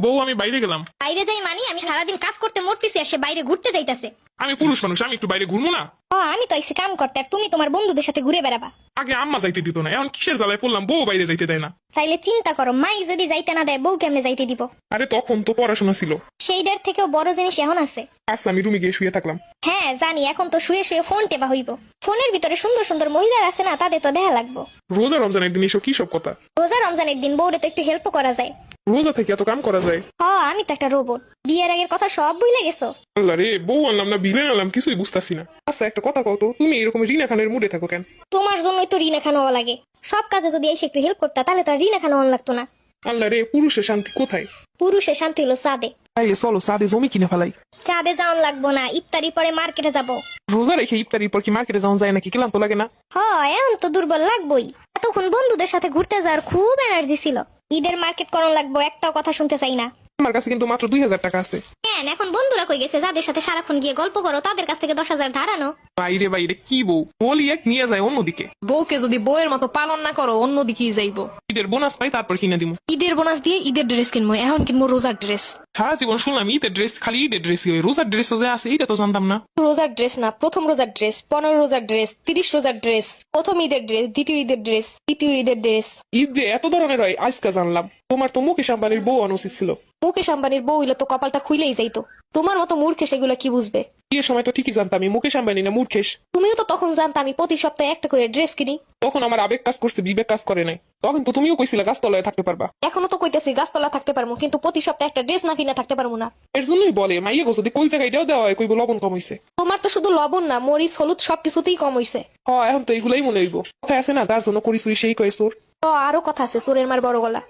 বউ আমি বাইরে গেলাম। বাইরে যাই মানে আমি সারাদিন কাজ করতে মরতেছি আর সে বাইরে ঘুরতে যাইতাছে। আমি পুরুষ মানুষ, আমি একটু বাইরে ঘুরবো না? আমি তো আইসি কাম করতে আর তুমি তোমার বন্ধুদের সাথে ঘুরে বেড়াবা। আগে আম্মা যাইতে দিত না, এখন কিসের জ্বালায় পড়লাম বউ বাইরে যাইতে দেয় না। তাইলে চিন্তা করো, মাই যদি যাইতে না দেয় বউ কেমনে যাইতে দিব? আরে তখন তো পড়াশোনা ছিল। সেইটার থেকেও বড় জিনিস এখন আছে। আচ্ছা আমি রুমে গিয়ে শুয়ে থাকলাম। হ্যাঁ জানি, এখন তো শুয়ে শুয়ে ফোন টেপা হইব। ফোনের ভিতরে সুন্দর সুন্দর মহিলার আছে না, তাদের তো দেখা লাগবো। রোজা রমজানের দিন এসব কি সব কথা? রোজা রমজানের দিন বউরে তো একটু হেল্প করা যায়। রোজা থেকে এত কাম করা যায়? আমি তো একটা রোবট। বিয়ের আগের কথা সব ভুলে গেছো? আল্লাহ রে, বউ আনলাম না বিলে আনলাম কিছুই বুঝতাছি না। আচ্ছা একটা কথা কও তো, তুমি এরকম রিনা খানের মুডে থাকো কেন? তোমার জন্যই তো রিনা খান হওয়া লাগে। সব কাজে যদি এসে একটু হেল্প করতা তাহলে তো আর রিনা খান হওয়া লাগতো না। আল্লাহ রে, পুরুষের শান্তি কোথায়? পুরুষের শান্তি হলো চাঁদে। তাইলে চলো সাদে জমি কিনে ফেলাই। চাঁদে যাওয়ান লাগবো না, ইফতারি পরে মার্কেটে যাব। রোজা রেখে ইফতারির পর কি মার্কেটে যাওয়া যায় নাকি? ক্লান্ত লাগে না? এখন তো দুর্বল লাগবোই। এতক্ষণ বন্ধুদের সাথে ঘুরতে যাওয়ার খুব এনার্জি ছিল। ঈদের মার্কেট করণ লাগবো, একটাও কথা শুনতে চাই না। আমার কাছে কিন্তু মাত্র 2000 টাকা আছে। কেন এখন বন্ধুরা কই গেছে? যাদের সাথে সারাক্ষণ গিয়ে গল্প করো তাদের কাছ থেকে 10,000 ধার আনো। বাইরে বাইরে কি বউ বলি এক নিয়ে যায় অন্যদিকে। বউকে যদি বউয়ের মতো পালন না করো অন্যদিকেই যাইবো। ঈদের বোনাস পাই তারপর কিনে দিব। ঈদের বোনাস দিয়ে ঈদের ড্রেস কিনবো, এখন কিনবো রোজার ড্রেস। সারা জীবন শুনলাম ঈদের ড্রেস খালি ঈদের ড্রেসই হয়, রোজার ড্রেসও যে আছে এটা তো জানতাম না। রোজার ড্রেস না, প্রথম রোজার ড্রেস, 15 রোজার ড্রেস, 30 রোজার ড্রেস, প্রথম ঈদের ড্রেস, দ্বিতীয় ঈদের ড্রেস, তৃতীয় ঈদের ড্রেস। ঈদ যে এত ধরনের হয় আজকে জানলাম। তোমার তো মুকেশ আম্বানির বউ আনা উচিত ছিল। মুকেশ আম্বানির বউ হইলে তো কপালটা খুইলেই যাইতো। তোমার মতো মূর্খে সেগুলো কি বুঝবে? বিয়ের সময় তো ঠিকই জানতাম আমি মুকেশ আম্বানি না মূর্খেশ। তুমিও তো তখন জানতা আমি প্রতি সপ্তাহে একটা করে ড্রেস কিনি। তখন আমার আবেগ কাজ করছে, বিবেক কাজ করে নাই। তখন তো তুমিও কইছিলা গাছতলায় থাকতে পারবা। এখনো তো কইতেছি গাছতলা থাকতে পারবো, কিন্তু প্রতি সপ্তাহে একটা ড্রেস না কিনে থাকতে পারবো না। এর জন্যই বলে মাইয়া গো যদি কোন জায়গায় দেওয়া হয় কইব লবণ কম হইছে। তোমার তো শুধু লবণ না, মরিচ হলুদ সবকিছুতেই কম হইছে। এখন তো এগুলাই মনে হইব। কথা আছে না, যার জন্য করি চুরি সেই কয় চোর। আরো কথা আছে, চোরের মার বড় গলা।